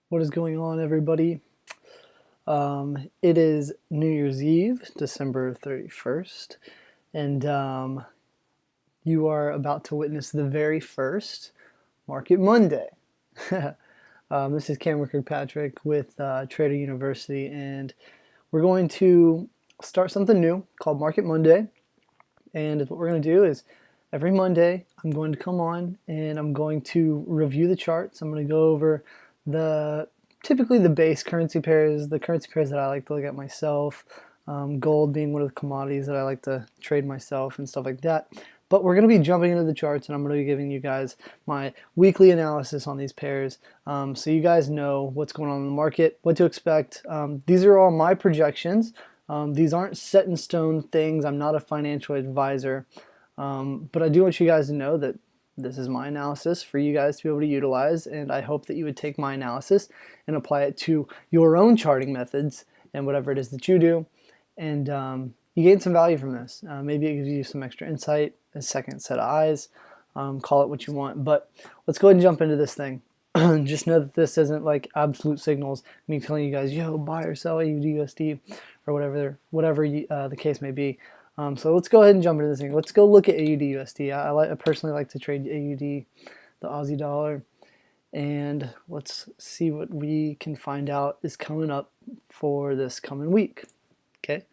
What is going on, everybody? It is New Year's Eve, December 31st, and you are about to witness the very first Market Monday. This is Cameron Kirkpatrick with Trader University, and we're going to start something new called Market Monday. And what we're going to do is every Monday, I'm going to come on and I'm going to review the charts. I'm going to go over typically the base currency pairs, the currency pairs that I like to look at myself, gold being one of the commodities that I like to trade myself and stuff like that. But we're going to be jumping into the charts, and I'm going to be giving you guys my weekly analysis on these pairs, so you guys know what's going on in the market, what to expect. These are all my projections. These aren't set in stone things. I'm not a financial advisor, but I do want you guys to know that this is my analysis for you guys to be able to utilize, and I hope that you would take my analysis and apply it to your own charting methods and whatever it is that you do, and you gain some value from this. Maybe it gives you some extra insight, a second set of eyes, call it what you want, but let's go ahead and jump into this thing. Just know that this isn't like absolute signals, me telling you guys, yo, buy or sell AUDUSD or whatever the case may be. So let's go ahead and jump into this thing. Let's go look at AUDUSD. I personally like to trade AUD, the Aussie dollar, and let's see what we can find out is coming up for this coming week. Okay.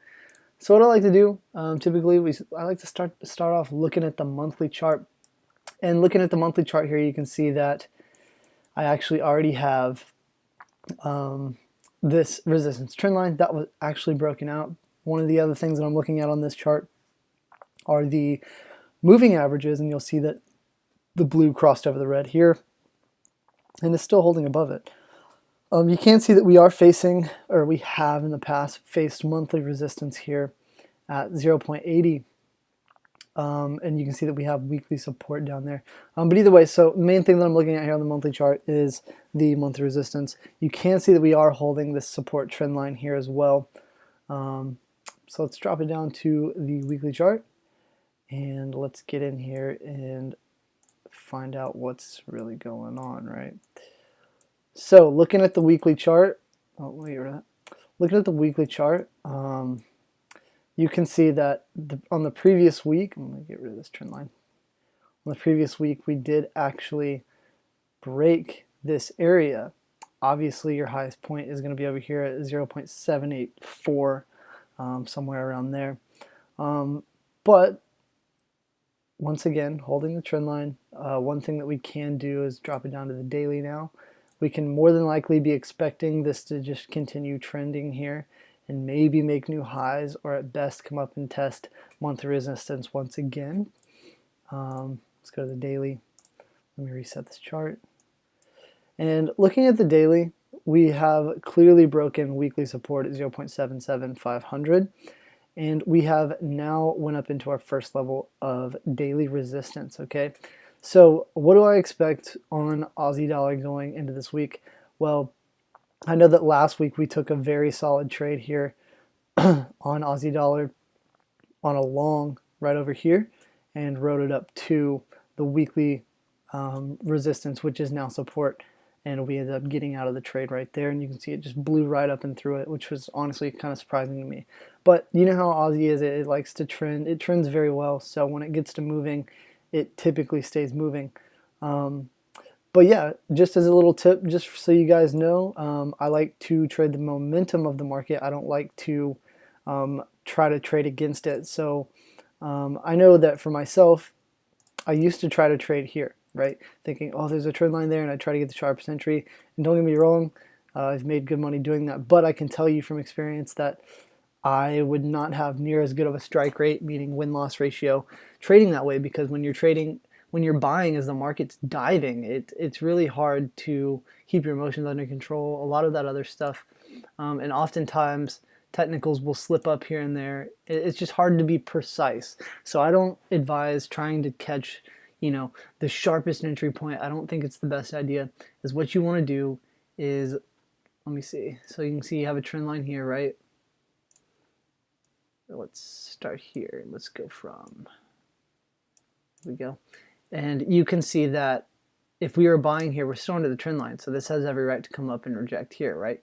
So what I like to do, typically I like to start off looking at the monthly chart. And looking at the monthly chart here, you can see that I actually already have this resistance trend line that was actually broken out. One of the other things that I'm looking at on this chart are the moving averages, and you'll see that the blue crossed over the red here and is still holding above it. You can see that we are facing, or we have in the past faced monthly resistance here at 0.80. And you can see that we have weekly support down there. But either way, so main thing that I'm looking at here on the monthly chart is the monthly resistance. You can see that we are holding this support trend line here as well. So let's drop it down to the weekly chart, and let's get in here and find out what's really going on, right? So looking at the weekly chart, looking at the weekly chart, you can see that on the previous week, I'm going to get rid of this trend line. On the previous week, we did actually break this area. Obviously, your highest point is going to be over here at 0.784, somewhere around there. But once again, holding the trend line, one thing that we can do is drop it down to the daily now. We can more than likely be expecting this to just continue trending here and maybe make new highs, or at best come up and test monthly resistance once again. Let's go to the daily. Let me reset this chart. And looking at the daily, we have clearly broken weekly support at 0.77500, and we have now went up into our first level of daily resistance. Okay, so what do I expect on Aussie dollar going into this week? Well, I know that last week we took a very solid trade here on Aussie dollar on a long right over here and rode it up to the weekly resistance, which is now support, and we ended up getting out of the trade right there, and you can see it just blew right up and through it, which was honestly kind of surprising to me. But you know how Aussie is, it likes to trend. It trends very well, so when it gets to moving, it typically stays moving. But yeah, just as a little tip, just so you guys know, I like to trade the momentum of the market. I don't like to try to trade against it. So I know that for myself, I used to try to trade here, right? Thinking, oh, there's a trend line there, and I try to get the sharpest entry. And don't get me wrong, I've made good money doing that. But I can tell you from experience that I would not have near as good of a strike rate, meaning win-loss ratio, trading that way, because when you're trading, when you're buying as the market's diving, it's really hard to keep your emotions under control, a lot of that other stuff. And oftentimes technicals will slip up here and there. It's just hard to be precise. So I don't advise trying to catch, the sharpest entry point. I don't think it's the best idea. Is what you want to do is, let me see. So you can see you have a trend line here, right? Let's start here. Let's go from, here we go. And you can see that if we were buying here, we're still under the trend line, so this has every right to come up and reject here, right?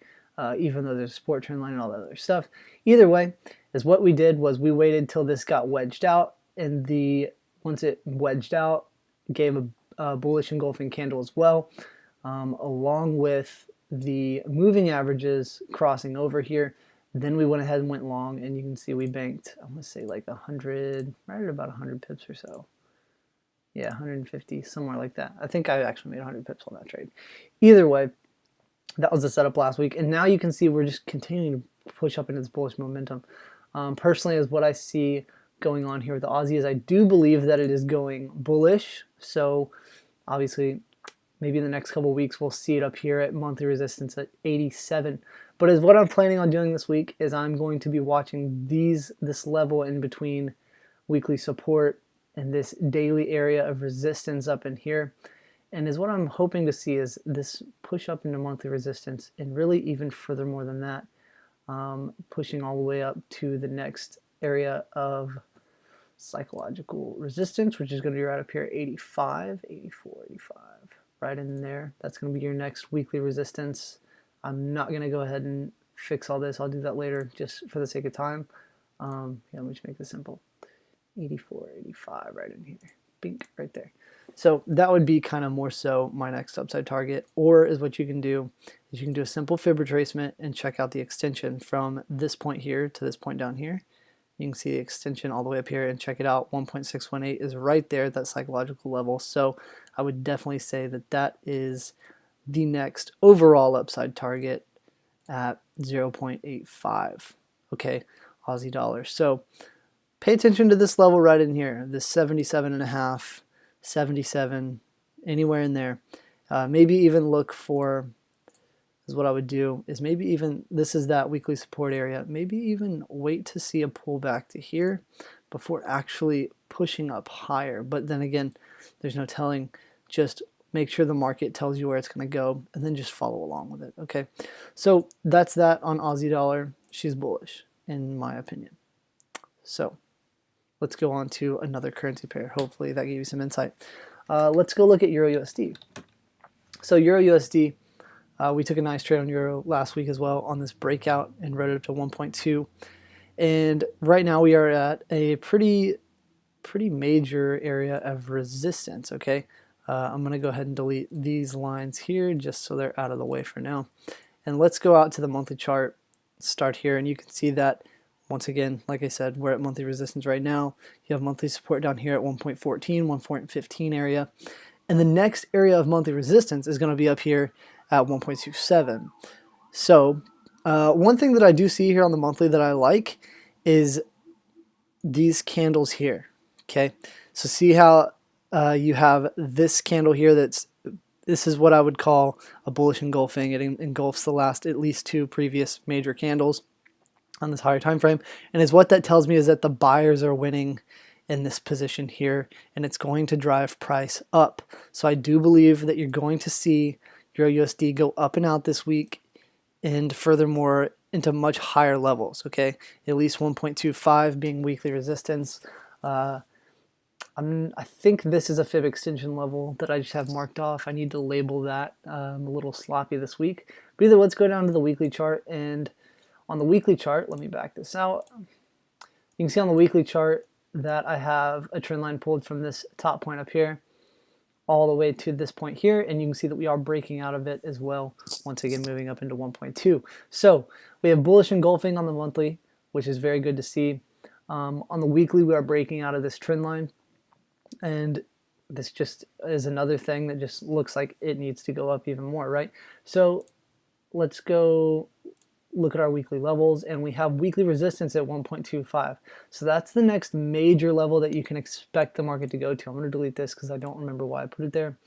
Even though there's a support trend line and all that other stuff. Either way, is what we did was we waited till this got wedged out, and once it wedged out, gave a bullish engulfing candle as well, along with the moving averages crossing over here. Then we went ahead and went long, and you can see we banked, I'm going to say like 100, right at about 100 pips or so. Yeah, 150, somewhere like that. I think I actually made 100 pips on that trade. Either way, that was the setup last week, and now you can see we're just continuing to push up into this bullish momentum. Personally, is what I see going on here with the Aussie is I do believe that it is going bullish. So obviously, maybe in the next couple of weeks we'll see it up here at monthly resistance at 87. But as what I'm planning on doing this week is I'm going to be watching this level in between weekly support and this daily area of resistance up in here. And is what I'm hoping to see is this push up into monthly resistance, and really even furthermore than that, pushing all the way up to the next area of psychological resistance, which is going to be right up here, 85, 84, 85, right in there. That's going to be your next weekly resistance. I'm not going to go ahead and fix all this. I'll do that later just for the sake of time. Yeah, let me just make this simple. 84, 85, right in here. Bink, right there. So that would be kind of more so my next upside target, or is what you can do is you can do a simple fib retracement and check out the extension from this point here to this point down here. You can see the extension all the way up here and check it out. 1.618 is right there at that psychological level. So I would definitely say that that is the next overall upside target at 0.85. Okay, Aussie dollars. So pay attention to this level right in here, this 77.5, 77, anywhere in there. Maybe even look for, is what I would do, is maybe even, this is that weekly support area, maybe even wait to see a pullback to here before actually pushing up higher. But then again, there's no telling. Just make sure the market tells you where it's going to go, and then just follow along with it. Okay, so that's that on Aussie dollar. She's bullish, in my opinion. So let's go on to another currency pair. Hopefully that gave you some insight. Let's go look at EURUSD. So EURUSD, we took a nice trade on Euro last week as well on this breakout and rode it up to 1.2. And right now we are at a pretty major area of resistance, okay? I'm going to go ahead and delete these lines here just so they're out of the way for now. And let's go out to the monthly chart, start here, and you can see that once again, like I said, we're at monthly resistance right now. You have monthly support down here at 1.14, 1.15 area. And the next area of monthly resistance is going to be up here at 1.27. So one thing that I do see here on the monthly that I like is these candles here. Okay, so see how you have this candle here this is what I would call a bullish engulfing. It engulfs the last at least two previous major candles on this higher time frame, and is what that tells me is that the buyers are winning in this position here, and it's going to drive price up. So I do believe that you're going to see EURUSD go up and out this week, and furthermore into much higher levels. Okay, at least 1.25 being weekly resistance. I think this is a fib extension level that I just have marked off. I need to label that. I'm a little sloppy this week, but either let's go down to the weekly chart. And on the weekly chart, let me back this out. You can see on the weekly chart that I have a trend line pulled from this top point up here all the way to this point here, and you can see that we are breaking out of it as well, once again moving up into 1.2. So we have bullish engulfing on the monthly, which is very good to see. On the weekly, we are breaking out of this trend line, and this just is another thing that just looks like it needs to go up even more, right? So let's go look at our weekly levels, and we have weekly resistance at 1.25. So that's the next major level that you can expect the market to go to. I'm going to delete this because I don't remember why I put it there.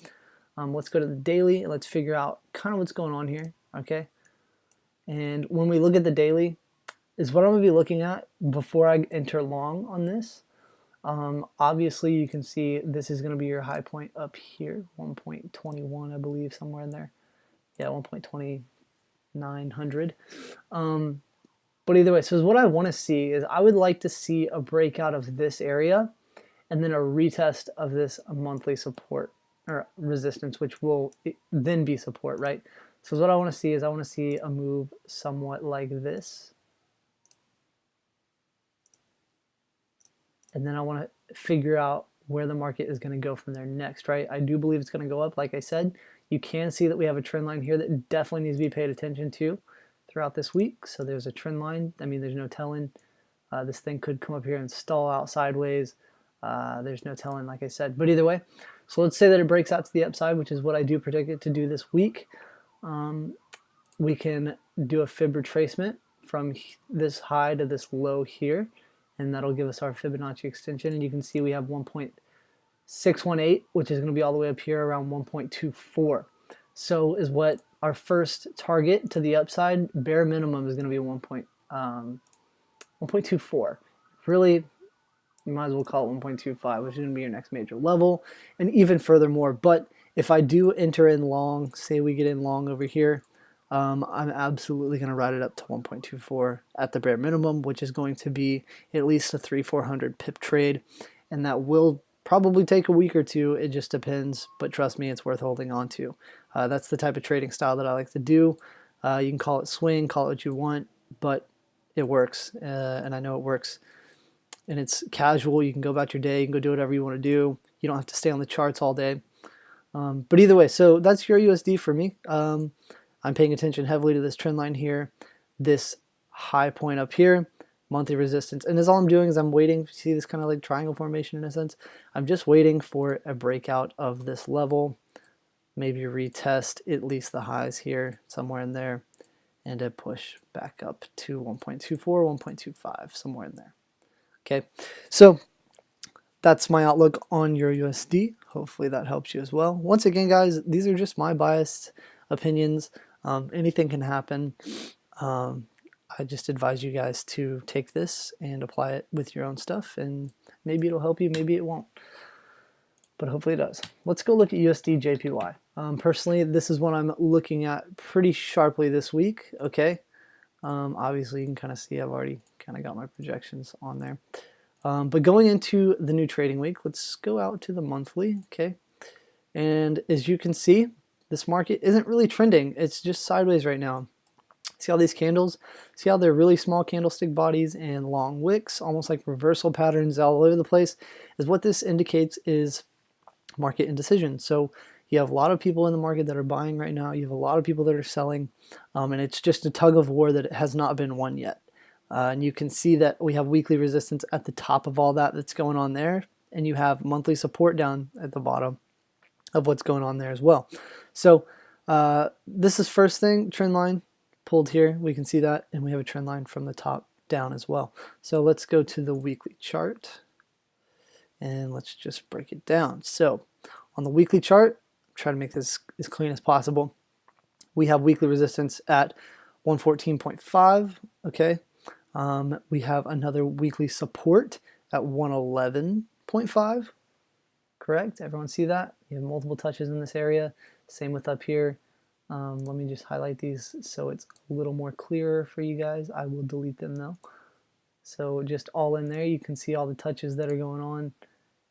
Let's go to the daily and let's figure out kind of what's going on here, okay? And when we look at the daily, is what I'm going to be looking at before I enter long on this. Obviously, you can see this is going to be your high point up here, 1.21, I believe, somewhere in there. Yeah, 1.2900. But either way, so what I want to see is I would like to see a breakout of this area and then a retest of this monthly support or resistance, which will then be support, right? So what I want to see is I want to see a move somewhat like this. And then I want to figure out where the market is going to go from there next, right? I do believe it's going to go up. Like I said, you can see that we have a trend line here that definitely needs to be paid attention to throughout this week. So there's a trend line. I mean, there's no telling. This thing could come up here and stall out sideways. There's no telling, like I said. But either way, so let's say that it breaks out to the upside, which is what I do predict it to do this week. We can do a fib retracement from this high to this low here, and that'll give us our Fibonacci extension. And you can see we have 1.618, which is going to be all the way up here around 1.24. So is what our first target to the upside, bare minimum, is going to be 1.24. Really, you might as well call it 1.25, which is going to be your next major level, and even furthermore. But if I do enter in long, say we get in long over here, I'm absolutely going to ride it up to 1.24 at the bare minimum, which is going to be at least a 300-400 pip trade, and that will probably take a week or two. It just depends, but trust me, it's worth holding on to. That's the type of trading style that I like to do. You can call it swing, call it what you want, but it works, and I know it works. And it's casual. You can go about your day. You can go do whatever you want to do. You don't have to stay on the charts all day. But either way, so that's EURUSD for me. I'm paying attention heavily to this trend line here, this high point up here, monthly resistance. And all I'm doing is I'm waiting. See this kind of like triangle formation in a sense? I'm just waiting for a breakout of this level, maybe retest at least the highs here, somewhere in there, and a push back up to 1.24, 1.25, somewhere in there. Okay, so that's my outlook on EURUSD. Hopefully that helps you as well. Once again, guys, these are just my biased opinions. Anything can happen. I just advise you guys to take this and apply it with your own stuff, and maybe it'll help you, maybe it won't, but hopefully it does. Let's go look at USD JPY. Personally, this is what I'm looking at pretty sharply this week. Okay, obviously you can kind of see I've already kind of got my projections on there. But going into the new trading week, let's go out to the monthly. Okay, and as you can see, this market isn't really trending. It's just sideways right now. See all these candles? See how they're really small candlestick bodies and long wicks, almost like reversal patterns all over the place? Is what this indicates is market indecision. So you have a lot of people in the market that are buying right now. You have a lot of people that are selling, and it's just a tug of war that has not been won yet. And you can see that we have weekly resistance at the top of all that's going on there, and you have monthly support down at the bottom of what's going on there as well. So this is first thing, trend line pulled here. We can see that, and we have a trend line from the top down as well. So let's go to the weekly chart, and let's just break it down. So on the weekly chart, try to make this as clean as possible. We have weekly resistance at 114.5. Okay, we have another weekly support at 111.5. Correct? Everyone see that? You have multiple touches in this area. Same with up here. Let me just highlight these so it's a little more clearer for you guys. I will delete them though. So just all in there, you can see all the touches that are going on.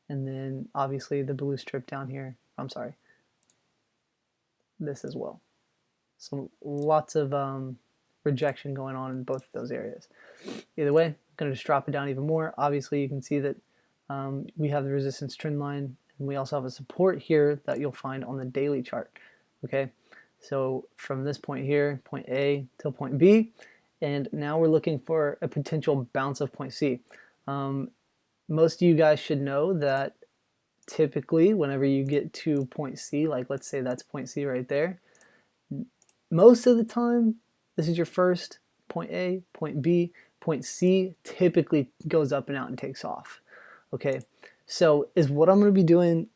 And then obviously the blue strip down here. I'm sorry. This as well. So lots of rejection going on in both of those areas. Either way, I'm going to just drop it down even more. Obviously you can see that we have the resistance trend line, and we also have a support here that you'll find on the daily chart. Okay, so from this point here, point A till point B, and now we're looking for a potential bounce of point C. Most of you guys should know that typically whenever you get to point C, like let's say that's point C right there, most of the time this is your first point A, point B, point C typically goes up and out and takes off. Okay, so is what I'm going to be doing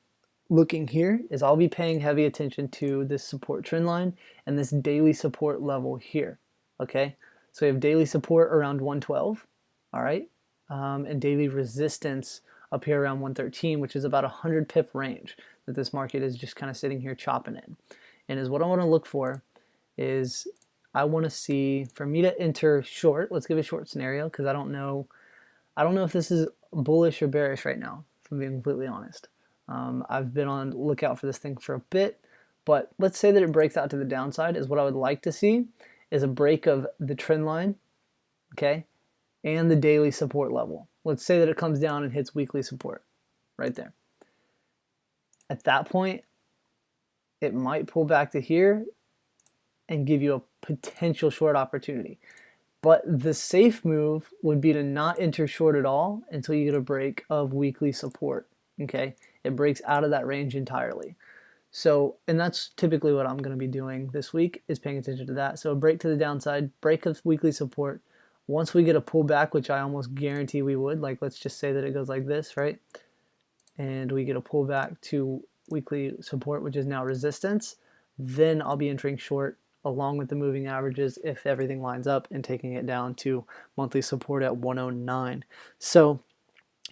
looking here is I'll be paying heavy attention to this support trend line and this daily support level here. Okay, so we have daily support around 112, all right, and daily resistance up here around 113, which is about a 100 pip range that this market is just kind of sitting here chopping in. And is what I want to look for is I want to see, for me to enter short, let's give a short scenario because I don't know if this is bullish or bearish right now, if I'm being completely honest. I've been on the lookout for this thing for a bit, but let's say that it breaks out to the downside. Is what I would like to see is a break of the trend line, okay, and the daily support level. Let's say that it comes down and hits weekly support right there. At that point, it might pull back to here and give you a potential short opportunity. But the safe move would be to not enter short at all until you get a break of weekly support, okay? It breaks out of that range entirely. So, and that's typically what I'm going to be doing this week, is paying attention to that. So a break to the downside, break of weekly support. Once we get a pullback, which I almost guarantee we would, like let's just say that it goes like this, right? And we get a pullback to weekly support, which is now resistance, then I'll be entering short along with the moving averages if everything lines up, and taking it down to monthly support at 109. So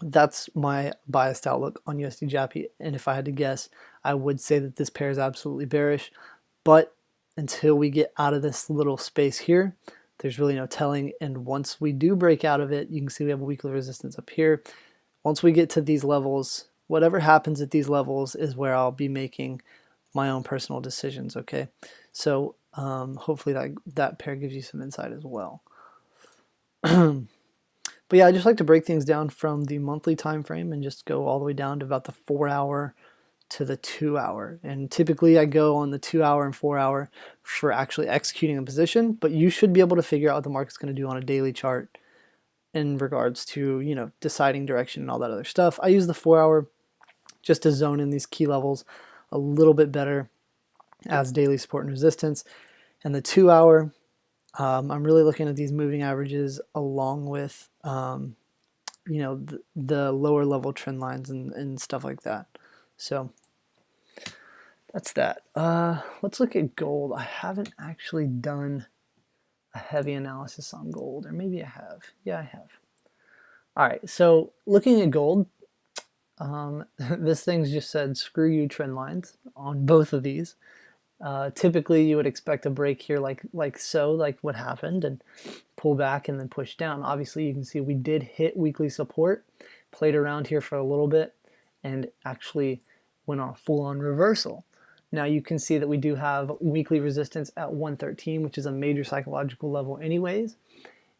that's my biased outlook on USD JAPY, and if I had to guess, I would say that this pair is absolutely bearish, but until we get out of this little space here, there's really no telling. And once we do break out of it, you can see we have a weekly resistance up here. Once we get to these levels, whatever happens at these levels is where I'll be making my own personal decisions, okay? So hopefully that pair gives you some insight as well. But yeah, I just like to break things down from the monthly time frame and just go all the way down to about the 4 hour to the 2 hour. And typically I go on the 2 hour and 4 hour for actually executing a position, but you should be able to figure out what the market's going to do on a daily chart in regards to, you know, deciding direction and all that other stuff. I use the 4 hour just to zone in these key levels a little bit better as daily support and resistance. And the 2 hour, I'm really looking at these moving averages along with, you know, the lower level trend lines and stuff like that. So that's that. Let's look at gold. I haven't actually done a heavy analysis on gold, or maybe I have. Yeah, I have. All right, so looking at gold, this thing's just said screw you trend lines on both of these. Typically you would expect a break here like what happened, and pull back and then push down. Obviously you can see we did hit weekly support, played around here for a little bit, and actually went on a full-on reversal. Now you can see that we do have weekly resistance at 113, which is a major psychological level anyways,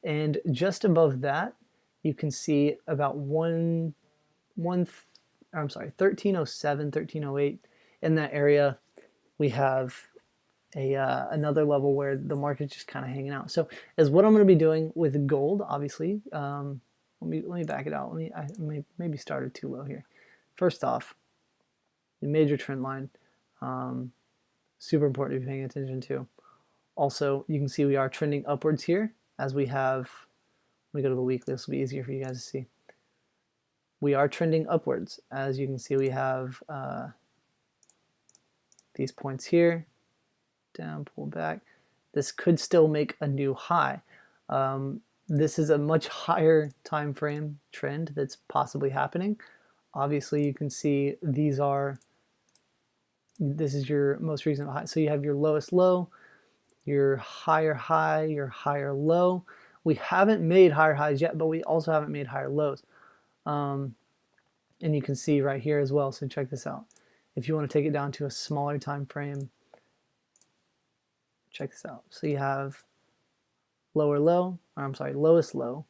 and just above that you can see about 1307, 1308, in that area we have another level where the market's just kind of hanging out. So is what I'm going to be doing with gold, obviously. Let me back it out. I maybe started too low here. First off, the major trend line, super important to be paying attention to. Also, you can see we are trending upwards here as we have, let me go to the weekly, this will be easier for you guys to see. We are trending upwards. As you can see, we have these points here, down, pull back. This could still make a new high. This is a much higher time frame trend that's possibly happening. Obviously, you can see this is your most recent high. So you have your lowest low, your higher high, your higher low. We haven't made higher highs yet, but we also haven't made higher lows. And you can see right here as well, so check this out. If you want to take it down to a smaller time frame, check this out. So you have lower low, or I'm sorry, lowest low,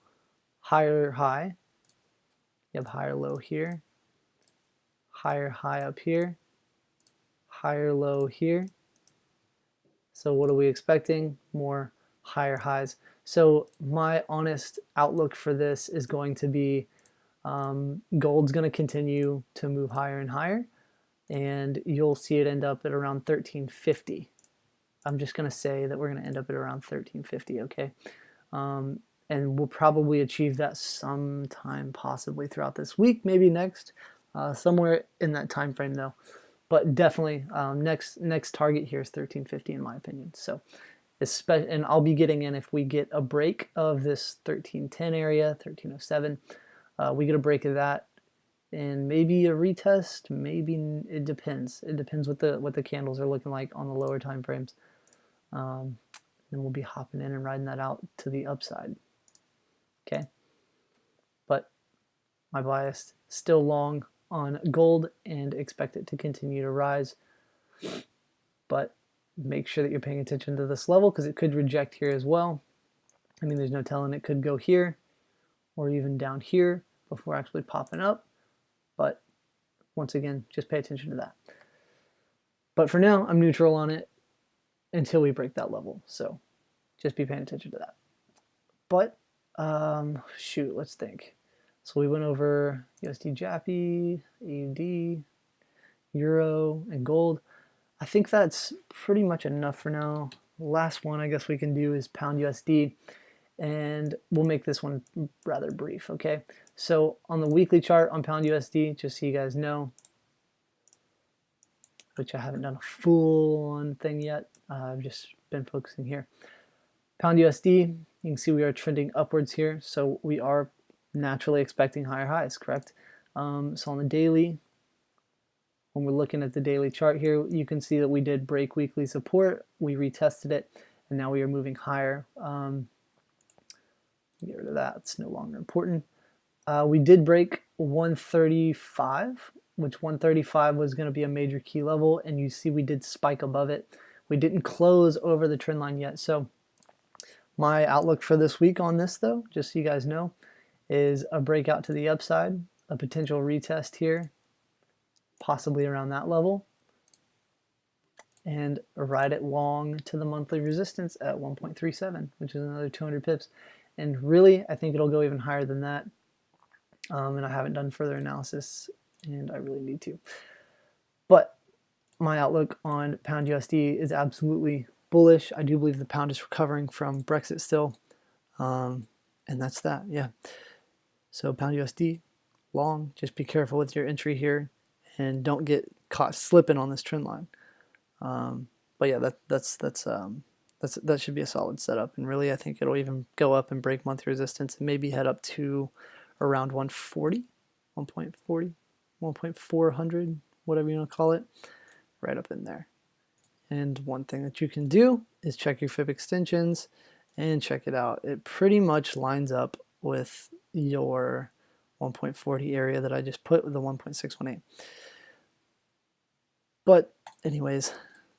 higher high. You have higher low here, higher high up here, higher low here. So what are we expecting? More higher highs. So my honest outlook for this is going to be gold's going to continue to move higher and higher, and you'll see it end up at around 1350. I'm just going to say that we're going to end up at around 1350, okay? And we'll probably achieve that sometime possibly throughout this week, maybe next, somewhere in that time frame though. But definitely next target here is 1350 in my opinion. So, and I'll be getting in if we get a break of this 1310 area, 1307. We get a break of that, and maybe a retest. Maybe it depends. It depends what the candles are looking like on the lower time frames. Then we'll be hopping in and riding that out to the upside. Okay, but my bias still long on gold and expect it to continue to rise. But make sure that you're paying attention to this level because it could reject here as well. I mean, there's no telling, it could go here or even down here before actually popping up. But once again, just pay attention to that. But for now, I'm neutral on it until we break that level. So just be paying attention to that. But shoot, let's think. So we went over USD JAPY, AUD, Euro, and gold. I think that's pretty much enough for now. Last one I guess we can do is pound USD, and we'll make this one rather brief, okay? So on the weekly chart on pound USD, just so you guys know, which I haven't done a full-on thing yet, I've just been focusing here. Pound USD, you can see we are trending upwards here, so we are naturally expecting higher highs, correct? So on the daily, when we're looking at the daily chart here, you can see that we did break weekly support, we retested it, and now we are moving higher. Get rid of that, it's no longer important. We did break 135, which 135 was going to be a major key level, and you see we did spike above it. We didn't close over the trend line yet, so my outlook for this week on this, though, just so you guys know, is a breakout to the upside, a potential retest here, possibly around that level, and ride it long to the monthly resistance at 1.37, which is another 200 pips. And really, I think it'll go even higher than that. And I haven't done further analysis, and I really need to. But my outlook on pound USD is absolutely bullish. I do believe the pound is recovering from Brexit still. And that's that, yeah. So pound USD, long, just be careful with your entry here and don't get caught slipping on this trend line. But yeah, that should be a solid setup. And really, I think it'll even go up and break monthly resistance and maybe head up to around 140, 1.400, whatever you want to call it, right up in there. And one thing that you can do is check your fib extensions and check it out. It pretty much lines up with your 1.40 area that I just put with the 1.618. But anyways,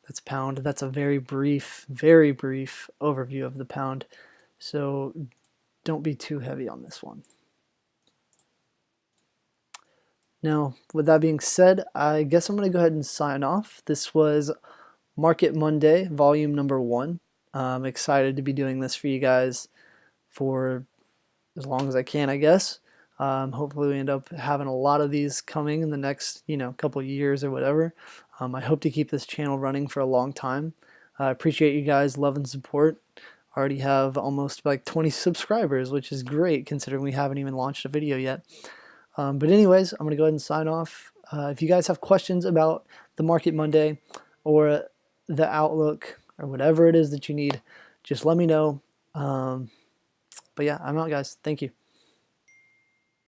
that's pound. That's a very brief overview of the pound. So don't be too heavy on this one. Now, with that being said, I guess I'm going to go ahead and sign off. This was Market Monday, volume number 1. I'm excited to be doing this for you guys for as long as I can, I guess. Hopefully we end up having a lot of these coming in the next, couple of years or whatever. I hope to keep this channel running for a long time. I appreciate you guys' love and support. I already have almost like 20 subscribers, which is great considering we haven't even launched a video yet. But anyways, I'm going to go ahead and sign off. If you guys have questions about the Market Monday or the outlook or whatever it is that you need, just let me know. But yeah, I'm out, guys. Thank you.